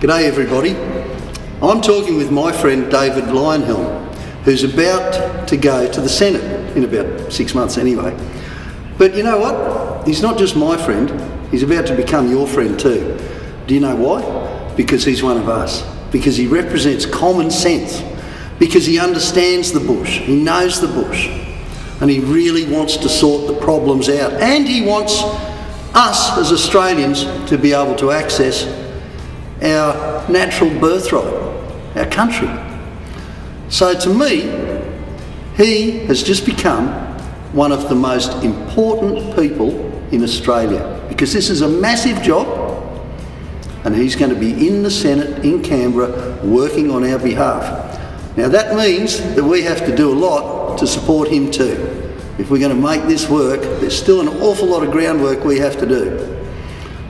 G'day everybody. I'm talking with my friend David Leyonhjelm, who's about to go to the Senate in about 6 months anyway. But you know what? He's not just my friend, he's about to become your friend too. Do you know why? Because he's one of us. Because he represents common sense. Because he understands the bush, he knows the bush, and he really wants to sort the problems out. And he wants us as Australians to be able to access our natural birthright, our country. So to me, he has just become one of the most important people in Australia, because this is a massive job and he's going to be in the Senate in Canberra working on our behalf. Now that means that we have to do a lot to support him too. If we're going to make this work, there's still an awful lot of groundwork we have to do.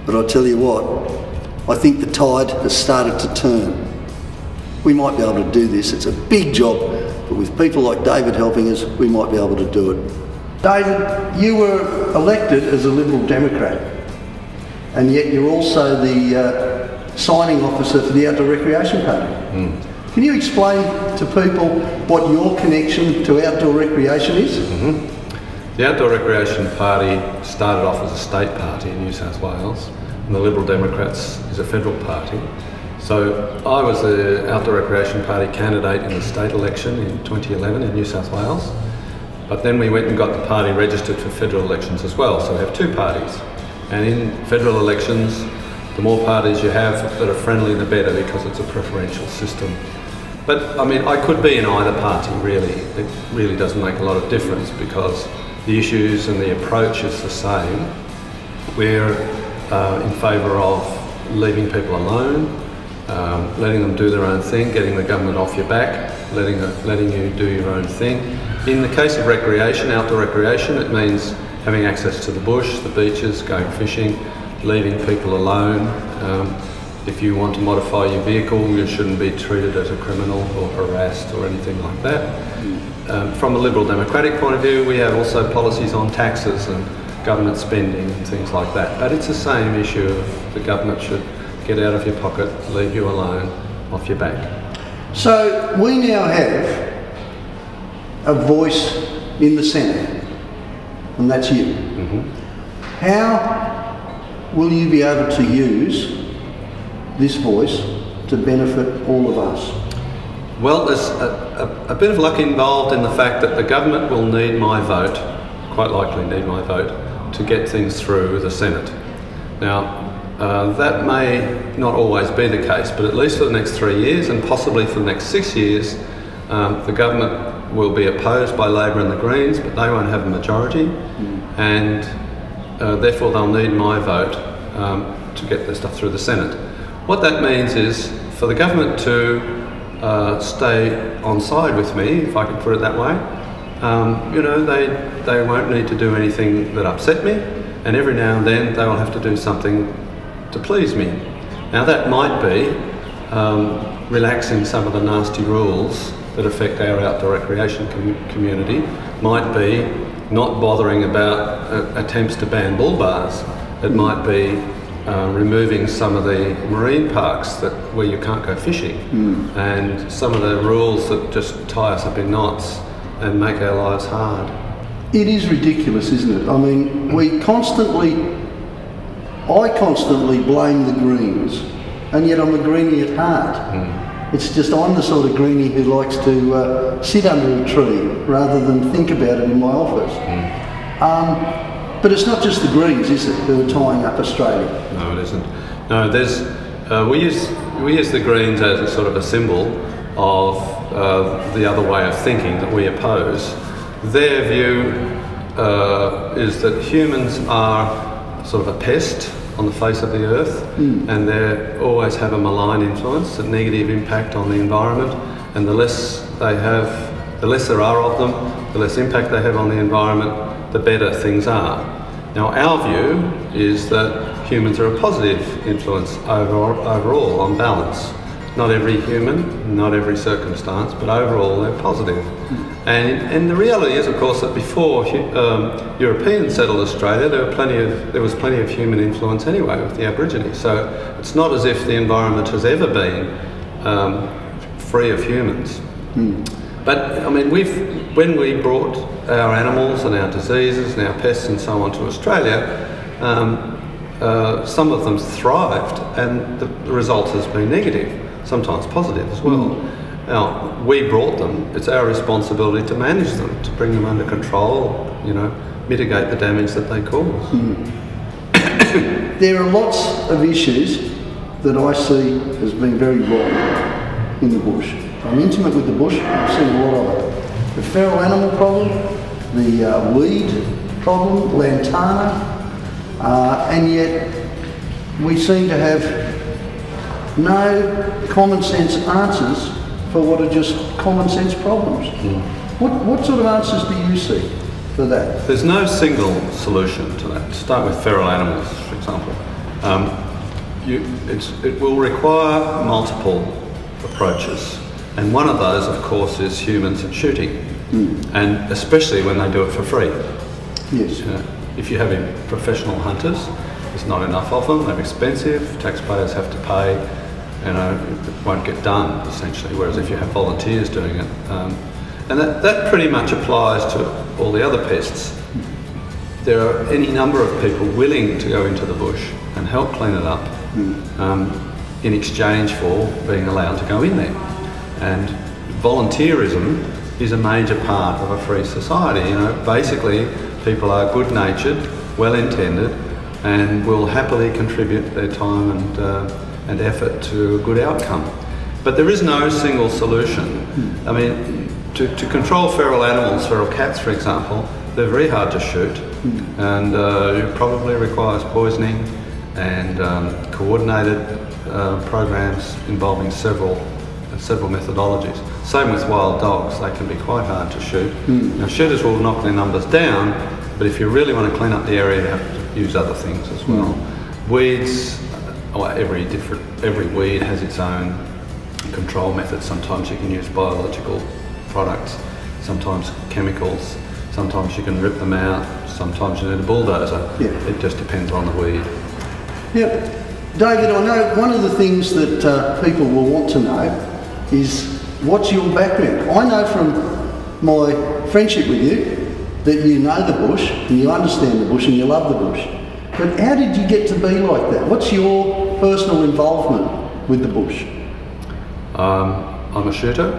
But I'll tell you what, I think the tide has started to turn. We might be able to do this. It's a big job, but with people like David helping us, we might be able to do it. David, you were elected as a Liberal Democrat, and yet you're also the signing officer for the Outdoor Recreation Party. Can you explain to people what your connection to outdoor recreation is? The Outdoor Recreation Party started off as a state party in New South Wales, and the Liberal Democrats is a federal party. So I was the Outdoor Recreation Party candidate in the state election in 2011 in New South Wales, but then we went and got the party registered for federal elections as well, so we have two parties. And in federal elections, the more parties you have that are friendly, the better, because it's a preferential system. But I mean, I could be in either party really. It really doesn't make a lot of difference because the issues and the approach is the same. We're in favour of leaving people alone, letting them do their own thing, getting the government off your back, letting you do your own thing. In the case of recreation, outdoor recreation, it means having access to the bush, the beaches, going fishing, leaving people alone. If you want to modify your vehicle, you shouldn't be treated as a criminal or harassed or anything like that. From a Liberal Democratic point of view, we have also policies on taxes and government spending and things like that. But it's the same issue of the government should get out of your pocket, leave you alone, off your back. So we now have a voice in the Senate, and that's you. How will you be able to use this voice to benefit all of us? Well, there's a bit of luck involved in the fact that the government will need my vote, quite likely need my vote, to get things through the Senate. Now, that may not always be the case, but at least for the next 3 years and possibly for the next 6 years, the government will be opposed by Labor and the Greens, but they won't have a majority, and therefore they'll need my vote to get their stuff through the Senate. What that means is for the government to stay on side with me, if I can put it that way. You know, they won't need to do anything that upset me, and every now and then they will have to do something to please me. Now that might be relaxing some of the nasty rules that affect our outdoor recreation community, might be not bothering about attempts to ban bull bars. It might be removing some of the marine parks where you can't go fishing, and some of the rules that just tie us up in knots and make our lives hard. It is ridiculous, isn't it? I mean, I constantly blame the Greens, and yet I'm a Greenie at heart. It's just I'm the sort of Greenie who likes to sit under a tree rather than think about it in my office. But it's not just the Greens, is it, who are tying up Australia? No, it isn't. No, there's we use the Greens as a sort of a symbol of the other way of thinking that we oppose. Their view is that humans are sort of a pest on the face of the earth, and they always have a malign influence, a negative impact on the environment, and the less there are of them, the less impact they have on the environment, the better things are. Now our view is that humans are a positive influence overall on balance, Not every human, not every circumstance, but overall they're positive. And the reality is, of course, that before Europeans settled Australia, there was plenty of human influence anyway with the Aborigines. So it's not as if the environment has ever been free of humans. But I mean, when we brought our animals and our diseases and our pests and so on to Australia, some of them thrived, and the result has been negative, sometimes positive as well. Now, we brought them. It's our responsibility to manage them, to bring them under control, you know, mitigate the damage that they cause. There are lots of issues that I see as being very wrong in the bush. I'm intimate with the bush, I've seen a lot of it. The feral animal problem, the weed problem, lantana, and yet we seem to have no common sense answers for what are just common sense problems. What sort of answers do you see for that? There's no single solution to that. Start with feral animals, for example. It will require multiple approaches. And one of those, of course, is humans and shooting, and especially when they do it for free. Yes. If you have professional hunters, there's not enough of them, they're expensive, taxpayers have to pay, you know, it won't get done, essentially, whereas if you have volunteers doing it. And that pretty much applies to all the other pests. There are any number of people willing to go into the bush and help clean it up in exchange for being allowed to go in there. And volunteerism is a major part of a free society. You know, basically, people are good-natured, well-intended, and will happily contribute their time and effort to a good outcome. But there is no single solution. I mean, to control feral animals, feral cats, for example, they're very hard to shoot, and it probably requires poisoning and coordinated programs involving several methodologies. Same with wild dogs, they can be quite hard to shoot. Now, shooters will knock their numbers down, but if you really want to clean up the area, you have to use other things as well. Weeds, every weed has its own control method. Sometimes you can use biological products, sometimes chemicals, sometimes you can rip them out, sometimes you need a bulldozer. It just depends on the weed. David, I know one of the things that people will want to know is what's your background. I know from my friendship with you that you know the bush and you understand the bush and you love the bush. But how did you get to be like that? What's your personal involvement with the bush? I'm a shooter,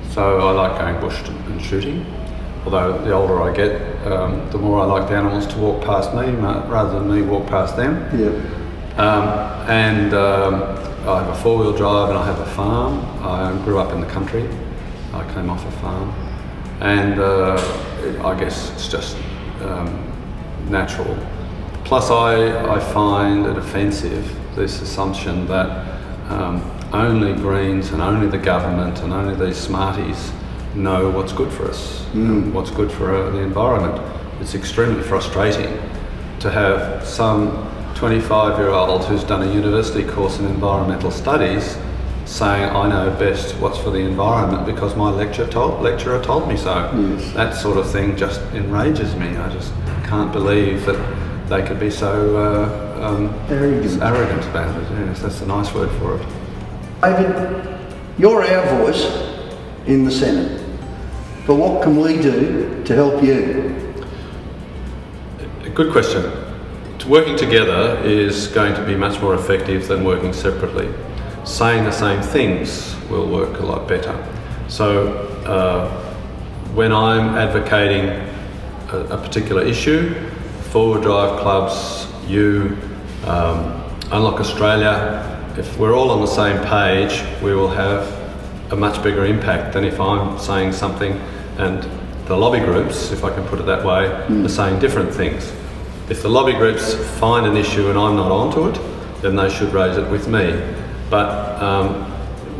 so I like going bush and shooting. Although the older I get, the more I like the animals to walk past me rather than me walk past them. I have a four-wheel drive and I have a farm. I grew up in the country. I came off a farm. And I guess it's just natural. Plus I find it offensive, this assumption that only Greens and only the government and only these smarties know what's good for us, and what's good for the environment. It's extremely frustrating to have some 25-year-old who's done a university course in environmental studies saying, I know best what's for the environment because my lecturer told me so. That sort of thing just enrages me. I just can't believe that they could be so arrogant about it. Yes, that's a nice word for it. David, you're our voice in the Senate, but what can we do to help you? Good question. Working together is going to be much more effective than working separately. Saying the same things will work a lot better. So when I'm advocating a particular issue, four-wheel drive clubs, Unlock Australia, if we're all on the same page, we will have a much bigger impact than if I'm saying something and the lobby groups, if I can put it that way, are saying different things. If the lobby groups find an issue and I'm not onto it, then they should raise it with me. But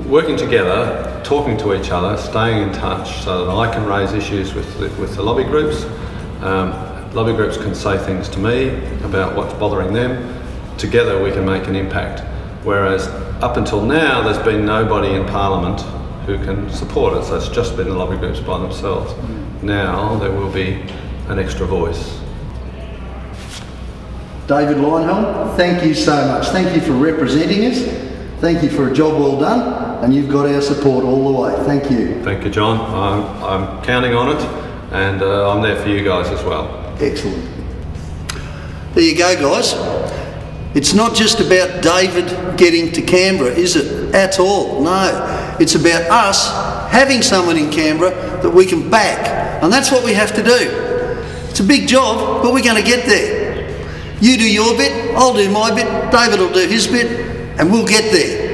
working together, talking to each other, staying in touch so that I can raise issues with the lobby groups. Lobby groups can say things to me about what's bothering them. Together we can make an impact. whereas up until now there's been nobody in Parliament who can support it, so it's just been the lobby groups by themselves. Now there will be an extra voice. David Leyonhjelm, thank you so much. Thank you for representing us. Thank you for a job well done, and you've got our support all the way. Thank you. Thank you, John. I'm counting on it, and I'm there for you guys as well. Excellent. There you go, guys. It's not just about David getting to Canberra, is it? At all. No. It's about us having someone in Canberra that we can back, and that's what we have to do. It's a big job, but we're going to get there. You do your bit, I'll do my bit, David will do his bit, and we'll get there.